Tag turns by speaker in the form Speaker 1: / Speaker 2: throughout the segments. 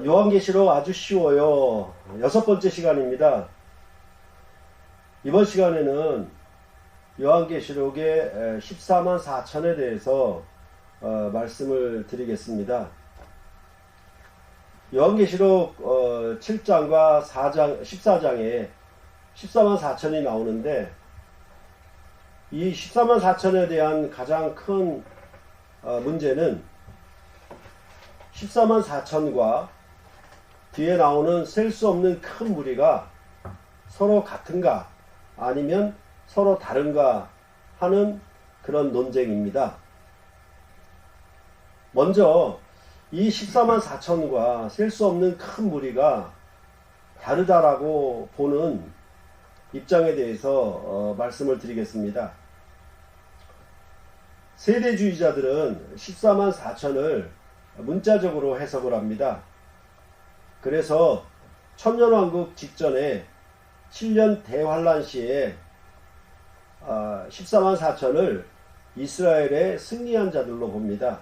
Speaker 1: 요한계시록 아주 쉬워요. 6번째 시간입니다. 이번 시간에는 요한계시록의 14만 4천에 대해서 말씀을 드리겠습니다. 요한계시록 7장과 14장에 14만 4천이 나오는데, 이 14만 4천에 대한 가장 큰 문제는 14만 4천과 뒤에 나오는 셀 수 없는 큰 무리가 서로 같은가 아니면 서로 다른가 하는 그런 논쟁입니다. 먼저 이 14만 4천과 셀 수 없는 큰 무리가 다르다라고 보는 입장에 대해서 말씀을 드리겠습니다. 세대주의자들은 14만 4천을 문자적으로 해석을 합니다. 그래서 천년왕국 직전에 7년 대환란 시에 14만 4천을 이스라엘의 승리한 자들로 봅니다.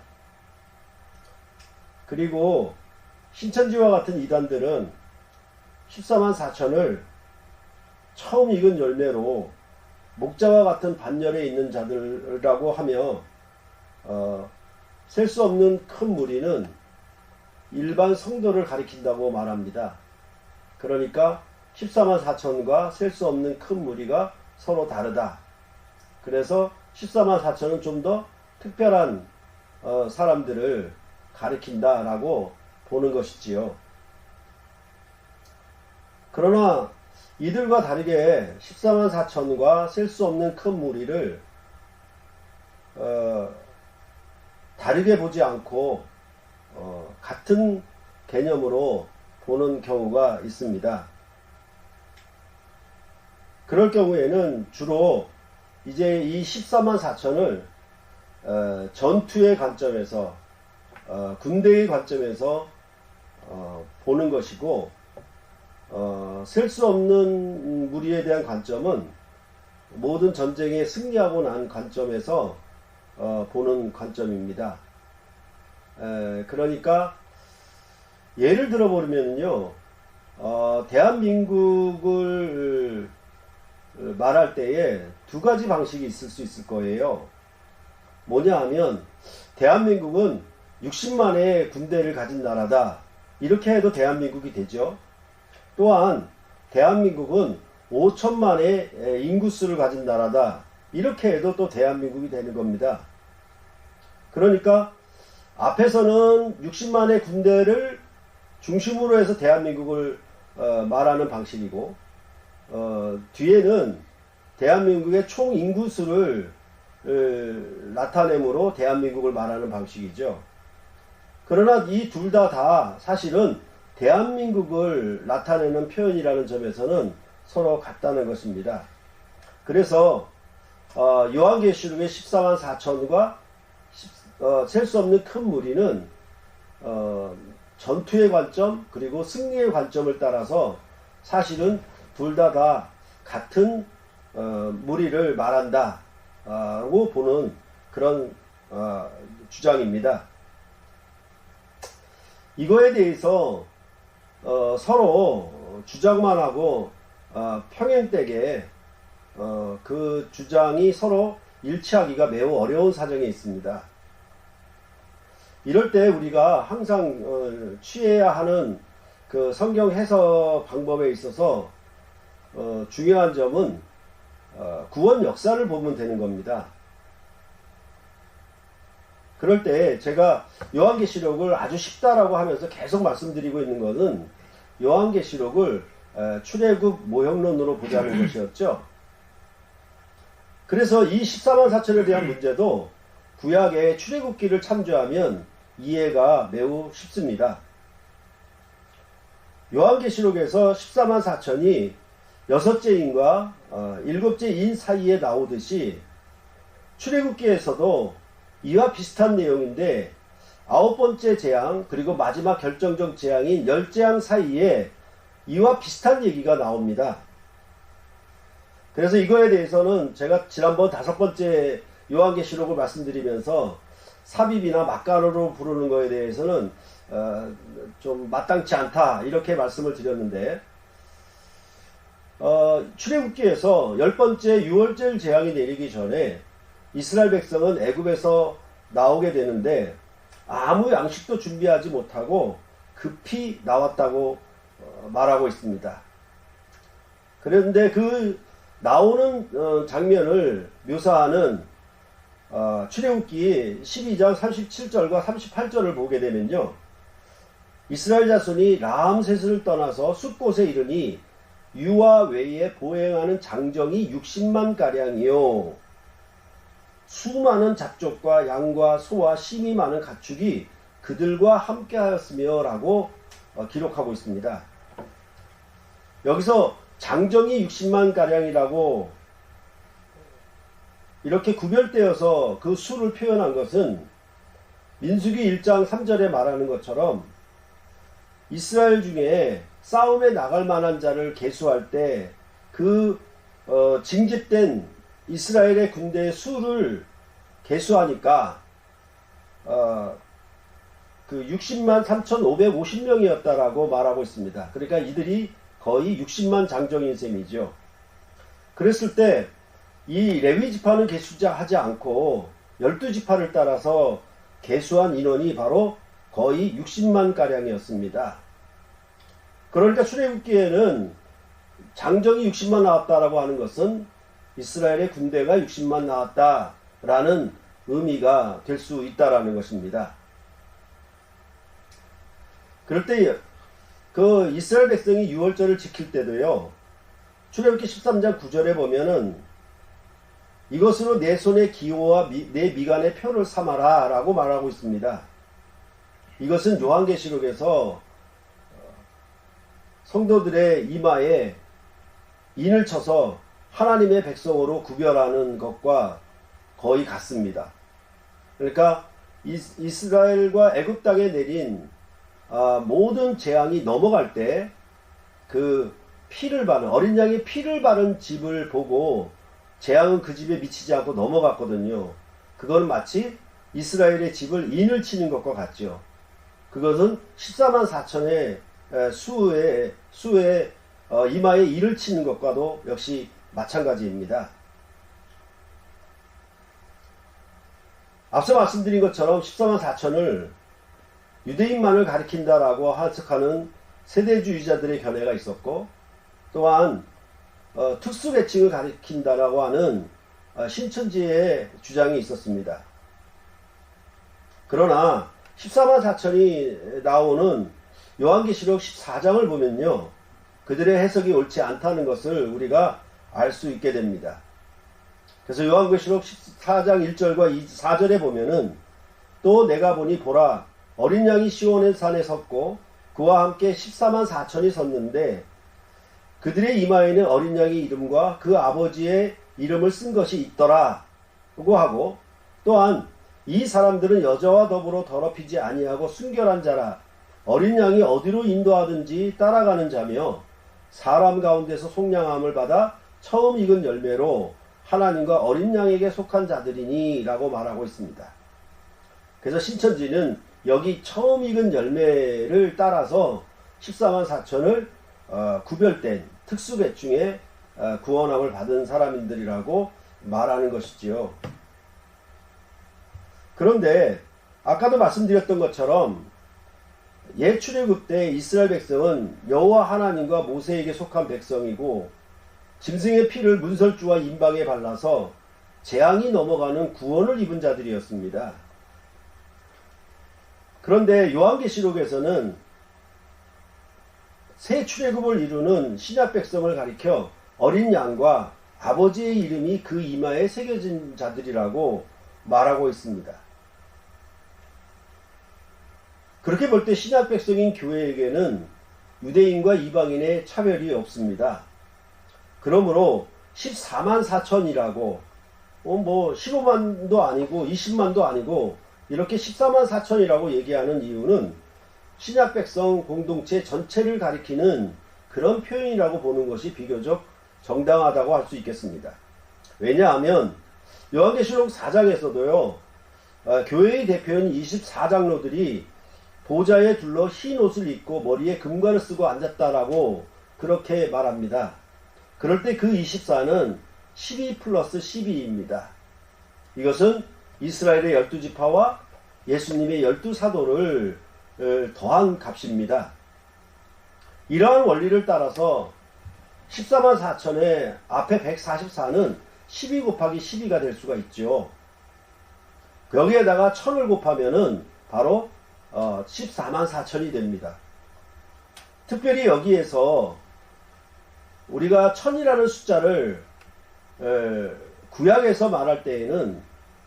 Speaker 1: 그리고 신천지와 같은 이단들은 14만 4천을 처음 익은 열매로 목자와 같은 반열에 있는 자들이라고 하며 셀 수 없는 큰 무리는 일반 성도를 가리킨다고 말합니다. 그러니까 14만 4천과 셀 수 없는 큰 무리가 서로 다르다. 그래서 14만 4천은 좀 더 특별한 사람들을 가리킨다라고 보는 것이지요. 그러나 이들과 다르게 14만 4천과 셀 수 없는 큰 무리를 다르게 보지 않고 같은 개념으로 보는 경우가 있습니다. 그럴 경우에는 주로 이제 이 14만 4천을 전투의 관점에서 군대의 관점에서 보는 것이고, 셀 수 없는 무리에 대한 관점은 모든 전쟁에 승리하고 난 관점에서 보는 관점입니다. 그러니까 예를 들어 보면요, 대한민국을 말할 때에 두 가지 방식이 있을 수 있을 거예요. 뭐냐 하면, 대한민국은 60만의 군대를 가진 나라다, 이렇게 해도 대한민국이 되죠. 또한 대한민국은 5천만의 인구수를 가진 나라다, 이렇게 해도 또 대한민국이 되는 겁니다. 그러니까 앞에서는 60만의 군대를 중심으로 해서 대한민국을 말하는 방식이고, 뒤에는 대한민국의 총 인구수를 나타내므로 대한민국을 말하는 방식이죠. 그러나 이 둘 다 사실은 대한민국을 나타내는 표현이라는 점에서는 서로 같다는 것입니다. 그래서 요한계시록의 14만 4천과 셀 수 없는 큰 무리는 전투의 관점 그리고 승리의 관점을 따라서 사실은 둘 다 같은 무리를 말한다고 보는 그런 주장입니다. 이거에 대해서 서로 주장만 하고 평행되게 그 주장이 서로 일치하기가 매우 어려운 사정에 있습니다. 이럴 때 우리가 항상 취해야 하는 그 성경 해석 방법에 있어서 중요한 점은 구원 역사를 보면 되는 겁니다. 그럴 때 제가 요한계시록을 아주 쉽다라고 하면서 계속 말씀드리고 있는 것은 요한계시록을 출애굽 모형론으로 보자는 것이었죠. 그래서 이 14만 4천에 대한 문제도 구약의 출애굽기를 참조하면 이해가 매우 쉽습니다. 요한계시록에서 14만 4천이 6째 인과 7째 인 사이에 나오듯이 출애굽기에서도 이와 비슷한 내용인데 9번째 재앙 그리고 마지막 결정적 재앙인 열재앙 사이에 이와 비슷한 얘기가 나옵니다. 그래서 이거에 대해서는 제가 지난번 5번째 요한계시록을 말씀드리면서 삽입이나 막가로로 부르는 거에 대해서는 좀 마땅치 않다 이렇게 말씀을 드렸는데, 출애굽기에서 10번째 유월절 재앙이 내리기 전에 이스라엘 백성은 애굽에서 나오게 되는데 아무 양식도 준비하지 못하고 급히 나왔다고 말하고 있습니다. 그런데 그 나오는 장면을 묘사하는 출애굽기 12장 37절과 38절을 보게 되면요, 이스라엘 자손이 라암셋을 떠나서 숲곳에 이르니 유아 외에 보행하는 장정이 60만 가량이요, 수많은 잡족과 양과 소와 심이 많은 가축이 그들과 함께 하였으며 라고 기록하고 있습니다. 여기서 장정이 60만 가량이라고 이렇게 구별되어서 그 수를 표현한 것은 민수기 1장 3절에 말하는 것처럼 이스라엘 중에 싸움에 나갈 만한 자를 계수할 때 그 징집된 이스라엘의 군대의 수를 계수하니까 그 60만 3,550명이었다라고 말하고 있습니다. 그러니까 이들이 거의 60만 장정인 셈이죠. 그랬을 때 이 레위 지파는 계수하지 않고 12지파를 따라서 계수한 인원이 바로 거의 60만 가량이었습니다. 그러니까 출애굽기에는 장정이 60만 나왔다라고 하는 것은 이스라엘의 군대가 60만 나왔다라는 의미가 될 수 있다라는 것입니다. 그럴 때 그 이스라엘 백성이 유월절을 지킬 때도요, 출애굽기 13장 9절에 보면은 이것으로 내 손의 기호와 내 미간의 표를 삼아라 라고 말하고 있습니다. 이것은 요한계시록에서 성도들의 이마에 인을 쳐서 하나님의 백성으로 구별하는 것과 거의 같습니다. 그러니까 이스라엘과 애굽 땅에 내린 모든 재앙이 넘어갈 때 그 피를 바른, 어린 양의 피를 바른 집을 보고 재앙은 그 집에 미치지 않고 넘어갔거든요. 그건 마치 이스라엘의 집을 인을 치는 것과 같죠. 그것은 14만 4천의 수의 이마에 인을 치는 것과도 역시 마찬가지입니다. 앞서 말씀드린 것처럼 14만 4천을 유대인만을 가리킨다라고 해석하는 세대주의자들의 견해가 있었고, 또한 특수계층을 가리킨다라고 하는 신천지의 주장이 있었습니다. 그러나 14만 4천이 나오는 요한계시록 14장을 보면요, 그들의 해석이 옳지 않다는 것을 우리가 알 수 있게 됩니다. 그래서 요한계시록 14장 1절과 4절에 보면은 또 내가 보니 보라 어린 양이 시온의 산에 섰고 그와 함께 14만 4천이 섰는데 그들의 이마에는 어린 양의 이름과 그 아버지의 이름을 쓴 것이 있더라 고 하고, 또한 이 사람들은 여자와 더불어 더럽히지 아니하고 순결한 자라 어린 양이 어디로 인도하든지 따라가는 자며 사람 가운데서 속량함을 받아 처음 익은 열매로 하나님과 어린 양에게 속한 자들이니 라고 말하고 있습니다. 그래서 신천지는 여기 처음 익은 열매를 따라서 14만 4천을 구별된 특수계층의 구원함을 받은 사람들이라고 말하는 것이지요. 그런데 아까도 말씀드렸던 것처럼 옛 출애굽 때 이스라엘 백성은 여호와 하나님과 모세에게 속한 백성이고 짐승의 피를 문설주와 임방에 발라서 재앙이 넘어가는 구원을 입은 자들이었습니다. 그런데 요한계시록에서는 새 출애굽을 이루는 신약 백성을 가리켜 어린 양과 아버지의 이름이 그 이마에 새겨진 자들이라고 말하고 있습니다. 그렇게 볼 때 신약 백성인 교회에게는 유대인과 이방인의 차별이 없습니다. 그러므로 14만 4천이라고 15만도 아니고 20만도 아니고 이렇게 14만 4천이라고 얘기하는 이유는 신약 백성 공동체 전체를 가리키는 그런 표현이라고 보는 것이 비교적 정당하다고 할 수 있겠습니다. 왜냐하면 요한계시록 4장에서도요, 교회의 대표인 24장로들이 보좌에 둘러 흰 옷을 입고 머리에 금관을 쓰고 앉았다라고 그렇게 말합니다. 그럴 때 그 24는 12 플러스 12입니다. 이것은 이스라엘의 12지파와 예수님의 12사도를 더한 값입니다. 이러한 원리를 따라서 14만 4천의 앞에 144는 12 곱하기 12가 될 수가 있죠. 여기에다가 1000을 곱하면은 바로 14만 4천이 됩니다. 특별히 여기에서 우리가 1000이라는 숫자를 구약에서 말할 때에는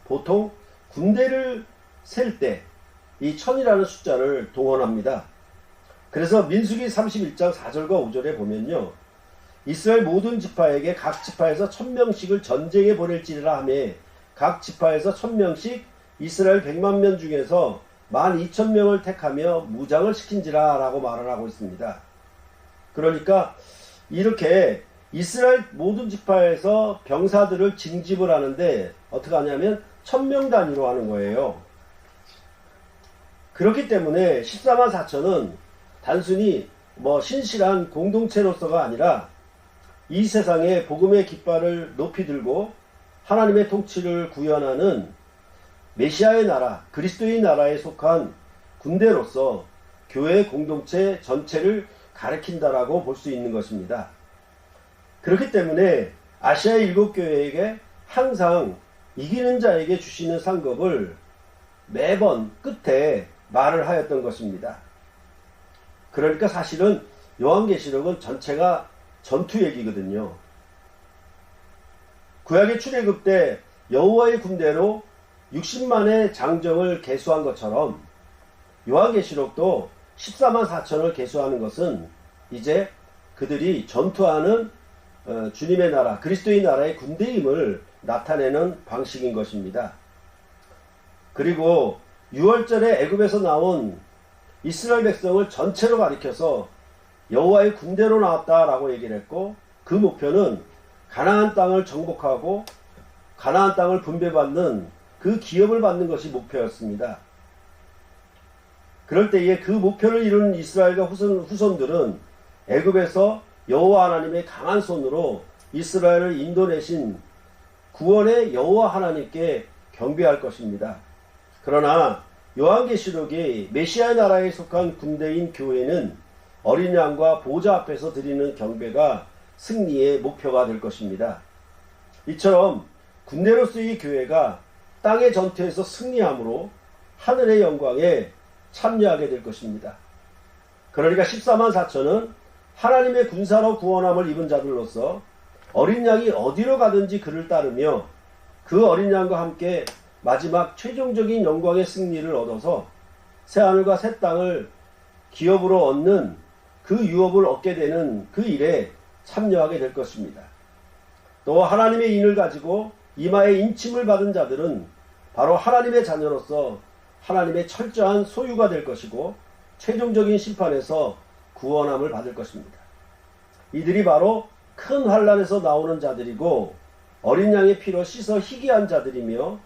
Speaker 1: 보통 군대를 셀 때 이 1000이라는 숫자를 동원합니다. 그래서 민수기 31장 4절과 5절에 보면요, 이스라엘 모든 지파에게 각 지파에서 1000명씩을 전쟁에 보낼지라 하며 각 지파에서 1000명씩 이스라엘 100만 명 중에서 12,000명을 택하며 무장을 시킨지라 라고 말을 하고 있습니다. 그러니까 이렇게 이스라엘 모든 지파에서 병사들을 징집을 하는데 어떻게 하냐면 1000명 단위로 하는 거예요. 그렇기 때문에 14만 4천은 단순히 신실한 공동체로서가 아니라 이 세상에 복음의 깃발을 높이 들고 하나님의 통치를 구현하는 메시아의 나라, 그리스도의 나라에 속한 군대로서 교회 공동체 전체를 가리킨다라고 볼 수 있는 것입니다. 그렇기 때문에 아시아의 7교회에게 항상 이기는 자에게 주시는 상급을 매번 끝에 말을 하였던 것입니다. 그러니까 사실은 요한계시록은 전체가 전투 얘기거든요. 구약의 출애굽 때 여호와의 군대로 60만의 장정을 계수한 것처럼 요한계시록도 14만 4천을 계수하는 것은 이제 그들이 전투하는 주님의 나라, 그리스도의 나라의 군대임을 나타내는 방식인 것입니다. 그리고 6월절에 애굽에서 나온 이스라엘 백성을 전체로 가리켜서 여호와의 군대로 나왔다라고 얘기를 했고, 그 목표는 가나안 땅을 정복하고 가나안 땅을 분배받는 그 기업을 받는 것이 목표였습니다. 그럴 때에 그 목표를 이룬 이스라엘과 후손들은 애굽에서 여호와 하나님의 강한 손으로 이스라엘을 인도내신 구원의 여호와 하나님께 경배할 것입니다. 그러나 요한계시록이 메시아의 나라에 속한 군대인 교회는 어린 양과 보좌 앞에서 드리는 경배가 승리의 목표가 될 것입니다. 이처럼 군대로서의 교회가 땅의 전투에서 승리함으로 하늘의 영광에 참여하게 될 것입니다. 그러니까 14만 4천은 하나님의 군사로 구원함을 입은 자들로서 어린 양이 어디로 가든지 그를 따르며 그 어린 양과 함께 마지막 최종적인 영광의 승리를 얻어서 새하늘과 새 땅을 기업으로 얻는 그 유업을 얻게 되는 그 일에 참여하게 될 것입니다. 또 하나님의 인을 가지고 이마에 인침을 받은 자들은 바로 하나님의 자녀로서 하나님의 철저한 소유가 될 것이고 최종적인 심판에서 구원함을 받을 것입니다. 이들이 바로 큰 환난에서 나오는 자들이고 어린 양의 피로 씻어 희귀한 자들이며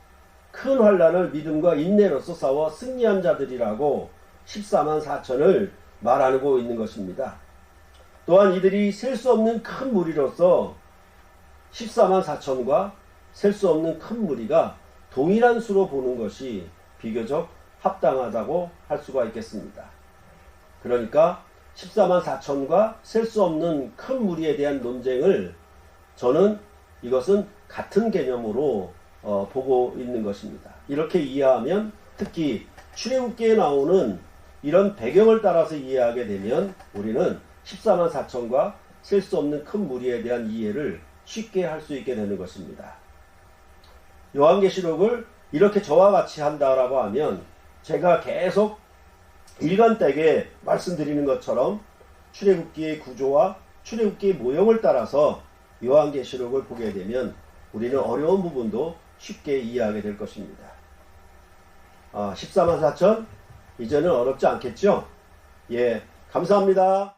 Speaker 1: 큰 환난을 믿음과 인내로서 싸워 승리한 자들이라고 14만 4천을 말하고 있는 것입니다. 또한 이들이 셀 수 없는 큰 무리로서 14만 4천과 셀 수 없는 큰 무리가 동일한 수로 보는 것이 비교적 합당하다고 할 수가 있겠습니다. 그러니까 14만 4천과 셀 수 없는 큰 무리에 대한 논쟁을 저는 이것은 같은 개념으로 보고 있는 것입니다. 이렇게 이해하면 특히 출애굽기에 나오는 이런 배경을 따라서 이해하게 되면 우리는 14만 4천과 셀 수 없는 큰 무리에 대한 이해를 쉽게 할 수 있게 되는 것입니다. 요한계시록을 이렇게 저와 같이 한다라고 하면 제가 계속 일관되게 말씀드리는 것처럼 출애굽기의 구조와 출애굽기의 모형을 따라서 요한계시록을 보게 되면 우리는 어려운 부분도 쉽게 이해하게 될 것입니다. 14만 4천 이제는 어렵지 않겠죠? 예, 감사합니다.